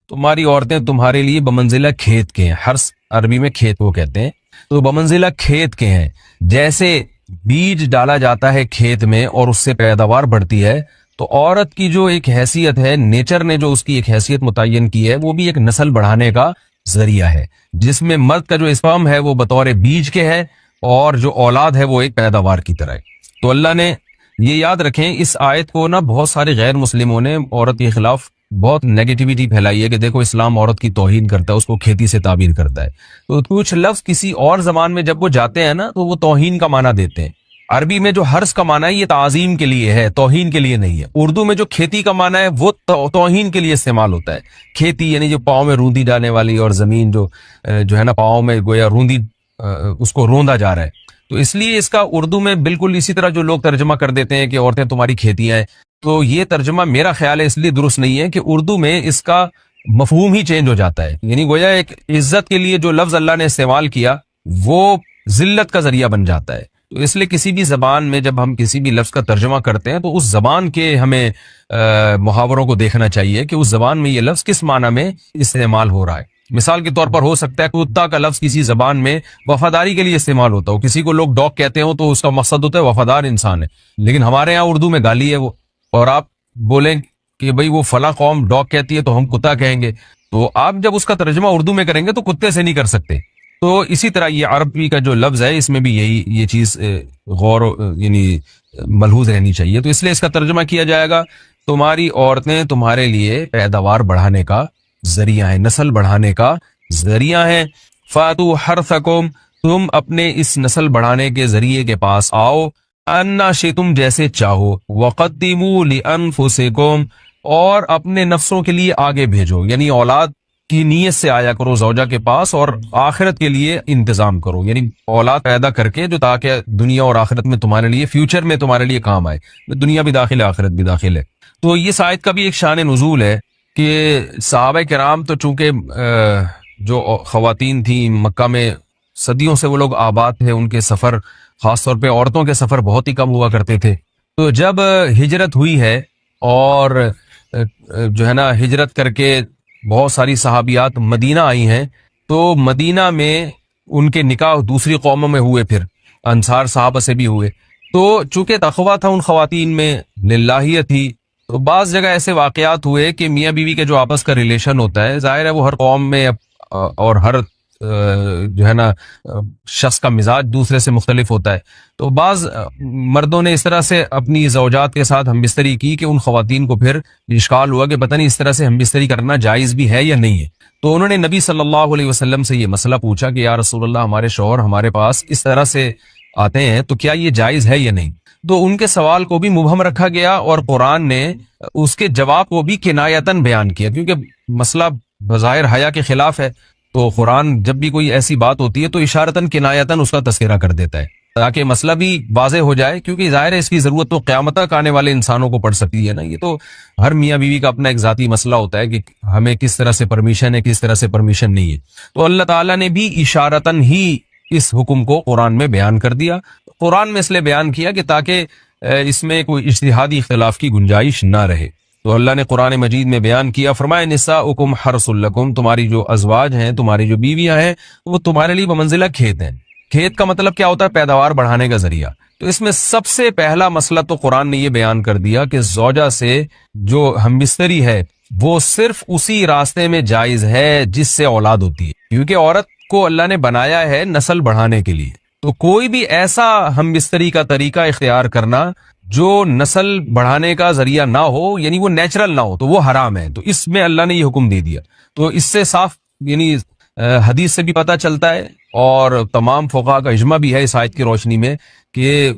تمہاری عورتیں تمہارے لیے بمنزلہ کھیت کے ہیں. حرث عربی میں کھیت کو کہتے ہیں. تو بمنزلہ کھیت کے ہیں. جیسے بیج ڈالا جاتا ہے کھیت میں اور اس سے پیداوار بڑھتی ہے، تو عورت کی جو ایک حیثیت ہے، نیچر نے جو اس کی ایک حیثیت متعین کی ہے، وہ بھی ایک نسل بڑھانے کا ذریعہ ہے، جس میں مرد کا جو اسپرم ہے وہ بطور بیج کے ہے اور جو اولاد ہے وہ ایک پیداوار کی طرح ہے. تو اللہ نے یہ یاد رکھیں، اس آیت کو نا بہت سارے غیر مسلموں نے عورت کے خلاف بہت نیگیٹیوٹی پھیلائی ہے کہ دیکھو اسلام عورت کی توہین کرتا ہے، اس کو کھیتی سے تعبیر کرتا ہے. تو کچھ لفظ کسی اور زبان میں جب وہ جاتے ہیں نا تو وہ توہین کا معنی دیتے ہیں. عربی میں جو حرث کا معنی ہے یہ تعظیم کے لیے ہے، توہین کے لیے نہیں ہے. اردو میں جو کھیتی کا معنی ہے وہ توہین کے لیے استعمال ہوتا ہے. کھیتی یعنی جو پاؤں میں روندی ڈالنے والی، اور زمین جو ہے نا پاؤں میں گویا روندی، اس کو روندا جا رہا ہے. تو اس لیے اس کا اردو میں بالکل اسی طرح جو لوگ ترجمہ کر دیتے ہیں کہ عورتیں تمہاری کھیتیاں ہیں، تو یہ ترجمہ میرا خیال ہے اس لیے درست نہیں ہے کہ اردو میں اس کا مفہوم ہی چینج ہو جاتا ہے. یعنی گویا ایک عزت کے لیے جو لفظ اللہ نے استعمال کیا وہ ذلت کا ذریعہ بن جاتا ہے. تو اس لیے کسی بھی زبان میں جب ہم کسی بھی لفظ کا ترجمہ کرتے ہیں تو اس زبان کے ہمیں محاوروں کو دیکھنا چاہیے کہ اس زبان میں یہ لفظ کس معنی میں استعمال ہو رہا ہے. مثال کے طور پر ہو سکتا ہے کتا کا لفظ کسی زبان میں وفاداری کے لیے استعمال ہوتا ہو، کسی کو لوگ ڈاگ کہتے ہوں تو اس کا مقصد ہوتا ہے وفادار انسان ہے، لیکن ہمارے ہاں اردو میں گالی ہے وہ، اور آپ بولیں کہ بھئی وہ فلاں قوم ڈاگ کہتی ہے تو ہم کتا کہیں گے، تو آپ جب اس کا ترجمہ اردو میں کریں گے تو کتے سے نہیں کر سکتے. تو اسی طرح یہ عربی کا جو لفظ ہے اس میں بھی یہ چیز غور یعنی ملحوظ رہنی چاہیے. تو اس لیے اس کا ترجمہ کیا جائے گا تمہاری عورتیں تمہارے لیے پیداوار بڑھانے کا ذریعہ ہیں، نسل بڑھانے کا ذریعہ ہیں. فاتو حرثکم، تم اپنے اس نسل بڑھانے کے ذریعے کے پاس آؤ، انا شئتم، جیسے چاہو، وقدموا لانفسکم، اور اپنے نفسوں کے لیے آگے بھیجو، یعنی اولاد کی نیت سے آیا کرو زوجہ کے پاس اور آخرت کے لیے انتظام کرو، یعنی اولاد پیدا کر کے جو تاکہ دنیا اور آخرت میں تمہارے لیے، فیوچر میں تمہارے لیے کام آئے، دنیا بھی داخل ہے آخرت بھی داخل ہے. تو یہ آیت کا بھی ایک شان نزول ہے کہ صحابہ کرام تو چونکہ جو خواتین تھیں مکہ میں صدیوں سے وہ لوگ آباد تھے، ان کے سفر خاص طور پہ عورتوں کے سفر بہت ہی کم ہوا کرتے تھے. تو جب ہجرت ہوئی ہے اور جو ہے نا ہجرت کر کے بہت ساری صحابیات مدینہ آئی ہیں، تو مدینہ میں ان کے نکاح دوسری قوموں میں ہوئے، پھر انصار صحابہ سے بھی ہوئے. تو چونکہ تقویٰ تھا ان خواتین میں، للہیت تھی، تو بعض جگہ ایسے واقعات ہوئے کہ میاں بیوی کے جو آپس کا ریلیشن ہوتا ہے، ظاہر ہے وہ ہر قوم میں اور ہر جو ہے نا شخص کا مزاج دوسرے سے مختلف ہوتا ہے. تو بعض مردوں نے اس طرح سے اپنی زوجات کے ساتھ ہم بستری کی کہ ان خواتین کو پھر اشکال ہوا کہ پتہ نہیں اس طرح سے ہم بستری کرنا جائز بھی ہے یا نہیں ہے. تو انہوں نے نبی صلی اللہ علیہ وسلم سے یہ مسئلہ پوچھا کہ یا رسول اللہ، ہمارے شوہر ہمارے پاس اس طرح سے آتے ہیں تو کیا یہ جائز ہے یا نہیں. تو ان کے سوال کو بھی مبہم رکھا گیا اور قرآن نے اس کے جواب کو بھی کنایتاً بیان کیا، کیونکہ مسئلہ بظاہر حیا کے خلاف ہے. تو قرآن جب بھی کوئی ایسی بات ہوتی ہے تو اشارتاً کنایتاً اس کا تذکرہ کر دیتا ہے تاکہ مسئلہ بھی واضح ہو جائے، کیونکہ ظاہر ہے اس کی ضرورت تو قیامت تک آنے والے انسانوں کو پڑ سکتی ہے نا. یہ تو ہر میاں بیوی کا اپنا ایک ذاتی مسئلہ ہوتا ہے کہ ہمیں کس طرح سے پرمیشن ہے، کس طرح سے پرمیشن نہیں ہے. تو اللہ تعالیٰ نے بھی اشارتاً ہی اس حکم کو قرآن میں بیان کر دیا. قرآن میں اس لیے بیان کیا کہ تاکہ اس میں کوئی اجتہادی اختلاف کی گنجائش نہ رہے. تو اللہ نے قرآن مجید میں بیان کیا، فرمائے نساؤکم حرث لکم، تمہاری جو ازواج ہیں، تمہاری جو بیویاں ہیں، وہ تمہارے لیے بمنزلہ کھیت ہیں. کھیت کا مطلب کیا ہوتا ہے؟ پیداوار بڑھانے کا ذریعہ. تو اس میں سب سے پہلا مسئلہ تو قرآن نے یہ بیان کر دیا کہ زوجہ سے جو ہمبستری ہے وہ صرف اسی راستے میں جائز ہے جس سے اولاد ہوتی ہے، کیونکہ عورت کو اللہ نے بنایا ہے نسل بڑھانے کے لیے. تو کوئی بھی ایسا ہمبستری کا طریقہ اختیار کرنا جو نسل بڑھانے کا ذریعہ نہ ہو، یعنی وہ نیچرل نہ ہو، تو وہ حرام ہے. تو اس میں اللہ نے یہ حکم دے دیا. تو اس سے صاف یعنی حدیث سے بھی پتہ چلتا ہے اور تمام فقہاء کا اجماع بھی ہے اس آیت کی روشنی میں کہ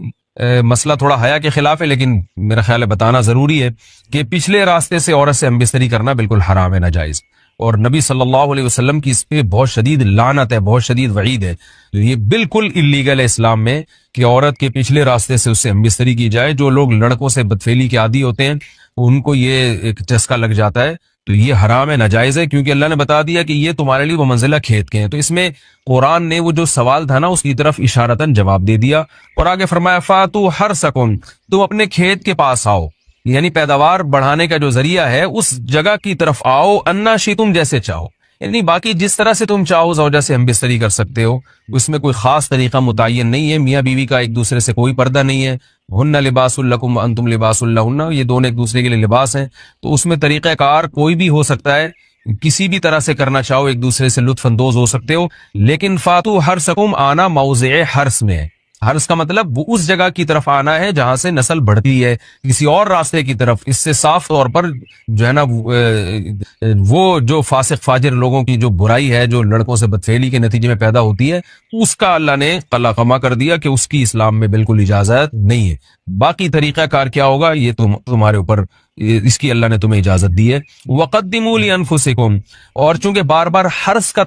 مسئلہ تھوڑا حیا کے خلاف ہے، لیکن میرا خیال ہے بتانا ضروری ہے کہ پچھلے راستے سے عورت سے ہمبستری کرنا بالکل حرام ہے، ناجائز. اور نبی صلی اللہ علیہ وسلم کی اس پہ بہت شدید لعنت ہے، بہت شدید وعید ہے. یہ بالکل اللیگل ہے اسلام میں کہ عورت کے پچھلے راستے سے اس سے ہمبستری کی جائے. جو لوگ لڑکوں سے بدفعلی کے عادی ہوتے ہیں ان کو یہ ایک چسکا لگ جاتا ہے، تو یہ حرام ہے، ناجائز ہے، کیونکہ اللہ نے بتا دیا کہ یہ تمہارے لیے وہ منزلہ کھیت کے ہیں. تو اس میں قرآن نے وہ جو سوال تھا نا اس کی طرف اشارتاً جواب دے دیا اور آگے فرمایا فاتو حرثکم، تم اپنے کھیت کے پاس آؤ. یعنی پیداوار بڑھانے کا جو ذریعہ ہے اس جگہ کی طرف آؤ، انا شئتم، جیسے چاہو، یعنی باقی جس طرح سے تم چاہو زوجہ سے ہم بستری کر سکتے ہو، اس میں کوئی خاص طریقہ متعین نہیں ہے، میاں بیوی کا ایک دوسرے سے کوئی پردہ نہیں ہے، ہن لباس لکم وانتم لباس لہن، یہ دونوں ایک دوسرے کے لیے لباس ہیں، تو اس میں طریقہ کار کوئی بھی ہو سکتا ہے، کسی بھی طرح سے کرنا چاہو ایک دوسرے سے لطف اندوز ہو سکتے ہو، لیکن فاتو حرثکم، آنا موضع حرث میں ہے، حرث کا مطلب وہ اس جگہ کی طرف آنا ہے جہاں سے نسل بڑھتی ہے، کسی اور راستے کی طرف، اس سے صاف طور پر جو ہے نا وہ جو فاسق فاجر لوگوں کی جو برائی ہے، جو لڑکوں سے بدفعلی کے نتیجے میں پیدا ہوتی ہے، اس کا اللہ نے قلع قما کر دیا کہ اس کی اسلام میں بالکل اجازت نہیں ہے۔ باقی طریقہ کار کیا ہوگا یہ تمہارے اوپر، اس کی اللہ نے تمہیں اجازت دی ہے۔ وقدموا لانفسکم، اور چونکہ بار بار حرث کا